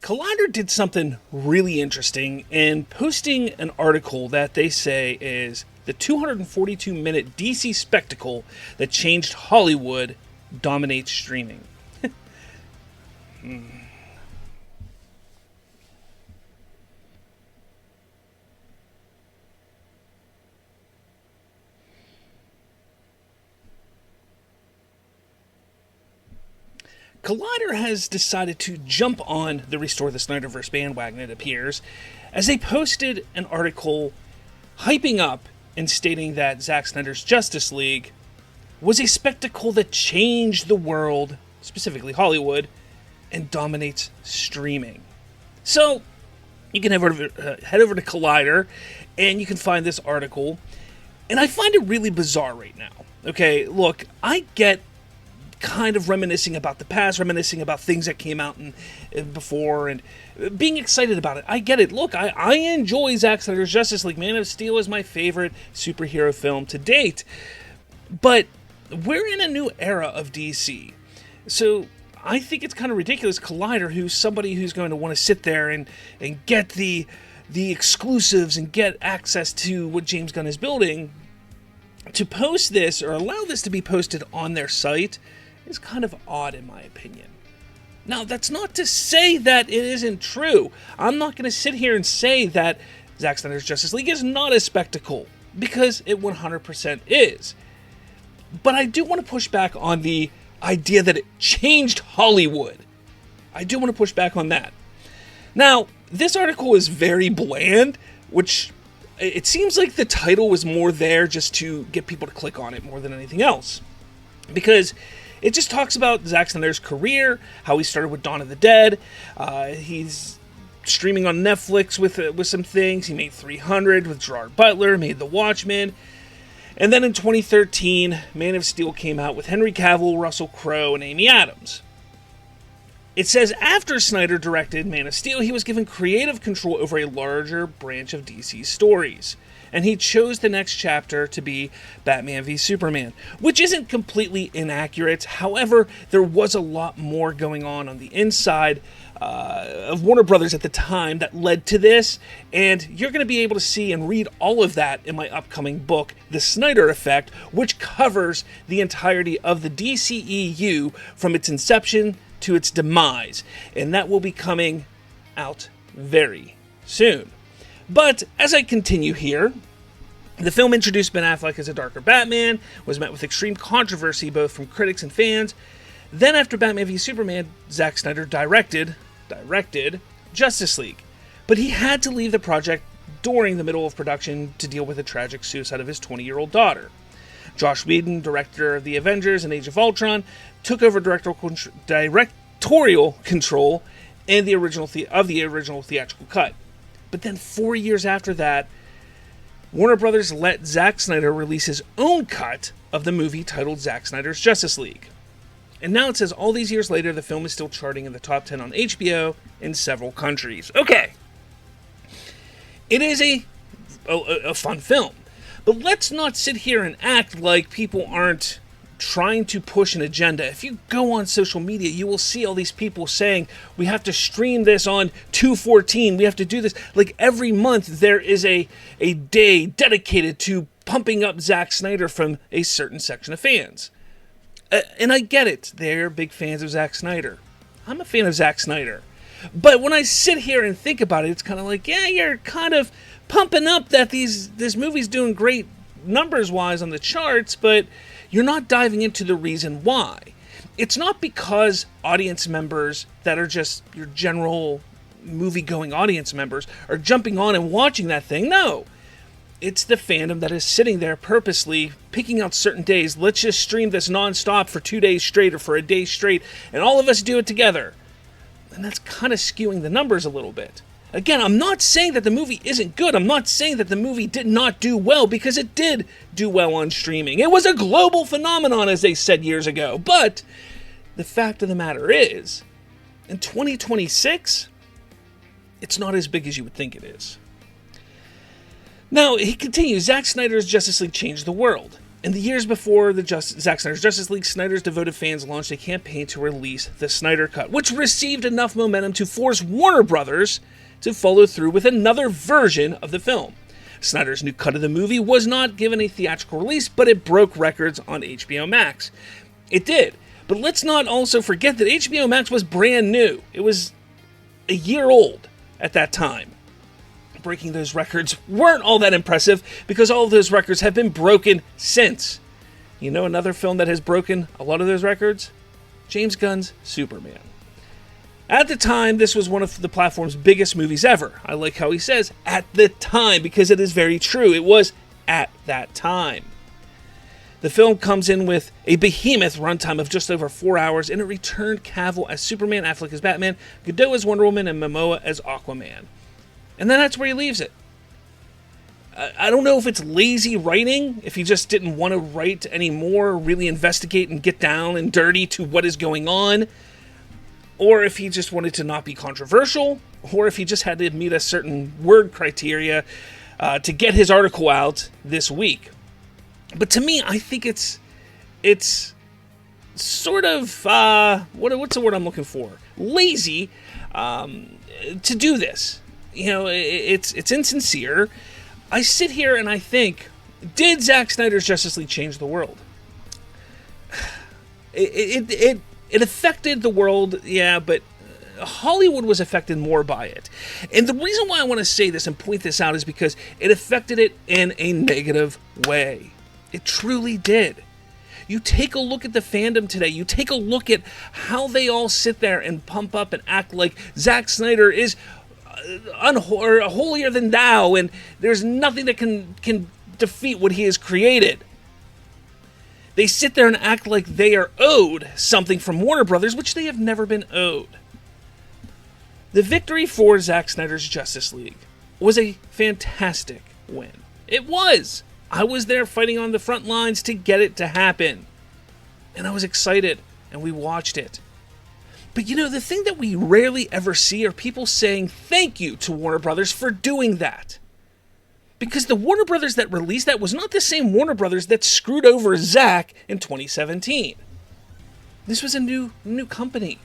Collider did something really interesting in posting an article that they say is the 242-minute DC spectacle that changed Hollywood dominates streaming. Collider has decided to jump on the Restore the Snyderverse bandwagon, it appears, as they posted an article hyping up and stating that Zack Snyder's Justice League was a spectacle that changed the world, specifically Hollywood, and dominates streaming. So, you can head over to Collider, and you can find this article, and I find it really bizarre right now. Okay, look, I get kind of reminiscing about the past, reminiscing about things that came out before, and being excited about it. I get it. Look, I enjoy Zack Snyder's Justice League. Man of Steel is my favorite superhero film to date. But we're in a new era of DC. So I think it's kind of ridiculous. Collider, who's somebody who's going to want to sit there and get the exclusives and get access to what James Gunn is building, to post this or allow this to be posted on their site is kind of odd in my opinion. Now, that's not to say that it isn't true. I'm not going to sit here and say that Zack Snyder's Justice League is not a spectacle, because it 100% is. But I do want to push back on the idea that it changed Hollywood. I do want to push back on that. Now, this article is very bland, which it seems like the title was more there just to get people to click on it more than anything else. Because it just talks about Zack Snyder's career, how he started with Dawn of the Dead. He's streaming on Netflix with some things. He made 300 with Gerard Butler, made The Watchmen. And then in 2013, Man of Steel came out with Henry Cavill, Russell Crowe, and Amy Adams. It says after Snyder directed Man of Steel, he was given creative control over a larger branch of DC's stories. And he chose the next chapter to be Batman v Superman, which isn't completely inaccurate. However, there was a lot more going on the inside of Warner Brothers at the time that led to this, and you're going to be able to see and read all of that in my upcoming book, The Snyder Effect, which covers the entirety of the DCEU from its inception to its demise, and that will be coming out very soon. But as I continue here, the film introduced Ben Affleck as a darker Batman, was met with extreme controversy both from critics and fans. Then after Batman v Superman, Zack Snyder directed Justice League. But he had to leave the project during the middle of production to deal with the tragic suicide of his 20-year-old daughter. Joss Whedon, director of The Avengers and Age of Ultron, took over directorial control and the original theatrical cut. But then 4 years after that, Warner Brothers let Zack Snyder release his own cut of the movie titled Zack Snyder's Justice League. And now it says all these years later, the film is still charting in the top 10 on HBO in several countries. Okay. It is a fun film. But let's not sit here and act like people aren't trying to push an agenda. If you go on social media, you will see all these people saying, we have to stream this on 2/14, we have to do this. Like every month there is a day dedicated to pumping up Zack Snyder from a certain section of fans. And I get it, they're big fans of Zack Snyder. I'm a fan of Zack Snyder. But when I sit here and think about it, it's kind of like, yeah, you're kind of pumping up that this movie's doing great numbers-wise on the charts, but you're not diving into the reason why. It's not because audience members that are just your general movie-going audience members are jumping on and watching that thing. No. It's the fandom that is sitting there purposely picking out certain days. Let's just stream this non-stop for 2 days straight or for a day straight, and all of us do it together. And that's kind of skewing the numbers a little bit. Again, I'm not saying that the movie isn't good. I'm not saying that the movie did not do well, because it did do well on streaming. It was a global phenomenon, as they said years ago. But the fact of the matter is, in 2026, it's not as big as you would think it is. Now, he continues, Zack Snyder's Justice League changed the world. In the years before the Zack Snyder's Justice League, Snyder's devoted fans launched a campaign to release the Snyder Cut, which received enough momentum to force Warner Brothers to follow through with another version of the film. Snyder's new cut of the movie was not given a theatrical release, but it broke records on HBO Max. It did. But let's not also forget that HBO Max was brand new. It was a year old at that time. Breaking those records weren't all that impressive because all of those records have been broken since. You know another film that has broken a lot of those records? James Gunn's Superman. At the time, this was one of the platform's biggest movies ever. I like how he says, at the time, because it is very true. It was at that time. The film comes in with a behemoth runtime of just over 4 hours, and it returned Cavill as Superman, Affleck as Batman, Godot as Wonder Woman, and Momoa as Aquaman. And then that's where he leaves it. I don't know if it's lazy writing, if he just didn't want to write anymore, really investigate and get down and dirty to what is going on, or if he just wanted to not be controversial, or if he just had to meet a certain word criteria to get his article out this week. But to me, I think it's sort of, what's the word I'm looking for? Lazy to do this. You know, it's insincere. I sit here and I think, did Zack Snyder's Justice League change the world? It affected the world, yeah, but Hollywood was affected more by it. And the reason why I want to say this and point this out is because it affected it in a negative way. It truly did. You take a look at the fandom today. You take a look at how they all sit there and pump up and act like Zack Snyder is holier than thou, and there's nothing that can defeat what he has created. They sit there and act like they are owed something from Warner Brothers, which they have never been owed. The victory for Zack Snyder's Justice League was a fantastic win. It was. I was there fighting on the front lines to get it to happen. And I was excited, and we watched it. But you know, the thing that we rarely ever see are people saying thank you to Warner Brothers for doing that. Because the Warner Brothers that released that was not the same Warner Brothers that screwed over Zack in 2017. This was a new company.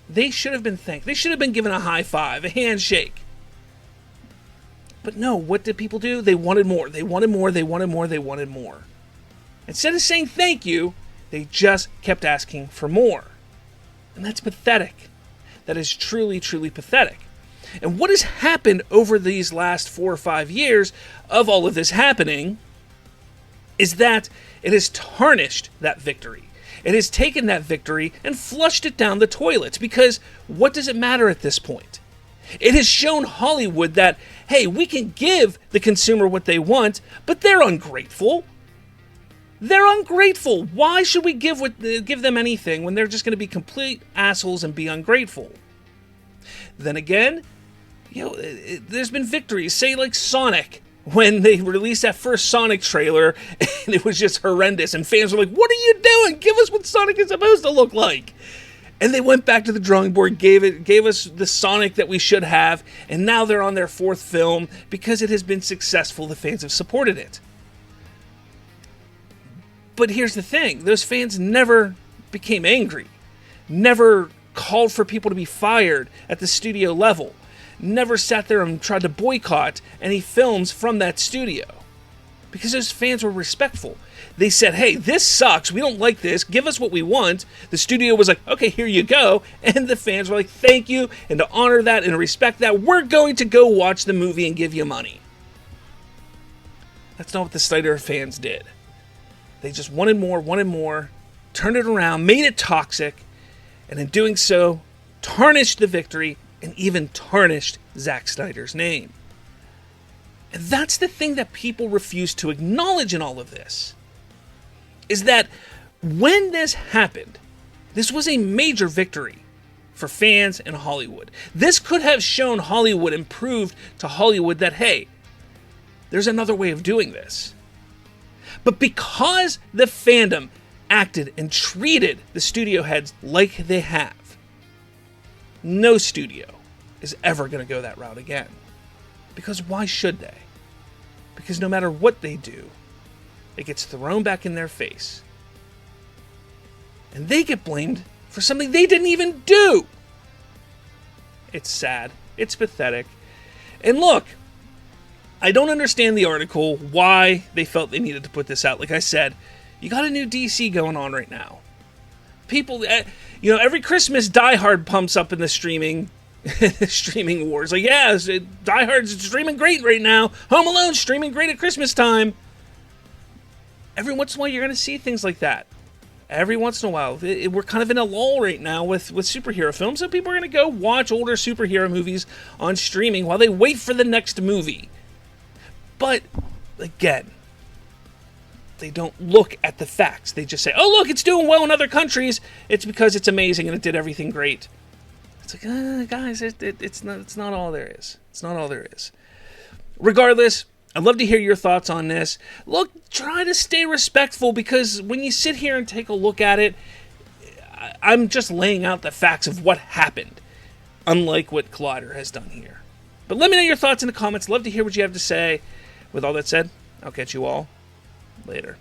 They should have been thanked. They should have been given a high five, a handshake. But no, what did people do? They wanted more. They wanted more. They wanted more. They wanted more. Instead of saying thank you, they just kept asking for more. And that's pathetic. That is truly, truly pathetic. And what has happened over these last 4 or 5 years of all of this happening is that it has tarnished that victory. It has taken that victory and flushed it down the toilet, because what does it matter at this point? It has shown Hollywood that, hey, we can give the consumer what they want, but they're ungrateful. They're ungrateful. Why should we give them anything when they're just going to be complete assholes and be ungrateful? Then again, you know, there's been victories. Say like Sonic, when they released that first Sonic trailer, and it was just horrendous, and fans were like, "What are you doing? Give us what Sonic is supposed to look like." And they went back to the drawing board, gave us the Sonic that we should have, and now they're on their 4th film because it has been successful. The fans have supported it. But here's the thing, those fans never became angry, never called for people to be fired at the studio level, never sat there and tried to boycott any films from that studio, because those fans were respectful. They said, hey, this sucks, we don't like this, give us what we want. The studio was like, okay, here you go. And the fans were like, thank you, and to honor that and respect that, we're going to go watch the movie and give you money. That's not what the Snyder fans did. They just wanted more, turned it around, made it toxic, and in doing so, tarnished the victory and even tarnished Zack Snyder's name. And that's the thing that people refuse to acknowledge in all of this, is that when this happened, this was a major victory for fans in Hollywood. This could have shown Hollywood and proved to Hollywood that, hey, there's another way of doing this. But because the fandom acted and treated the studio heads like they have, no studio is ever going to go that route again. Because why should they? Because no matter what they do, It gets thrown back in their face. And they get blamed for something they didn't even do. It's sad. It's pathetic. And look, I don't understand the article, why they felt they needed to put this out. Like I said, you got a new DC going on right now. People, every Christmas Die Hard pumps up in the streaming wars. Like, yeah, Die Hard's streaming great right now. Home Alone's streaming great at Christmas time. Every once in a while, you're going to see things like that. Every once in a while. We're kind of in a lull right now with superhero films, so people are going to go watch older superhero movies on streaming while they wait for the next movie. But, again, they don't look at the facts. They just say, oh, look, it's doing well in other countries. It's because it's amazing and it did everything great. It's like, guys, it's not all there is. It's not all there is. Regardless, I'd love to hear your thoughts on this. Look, try to stay respectful, because when you sit here and take a look at it, I'm just laying out the facts of what happened, unlike what Collider has done here. But let me know your thoughts in the comments. Love to hear what you have to say. With all that said, I'll catch you all later.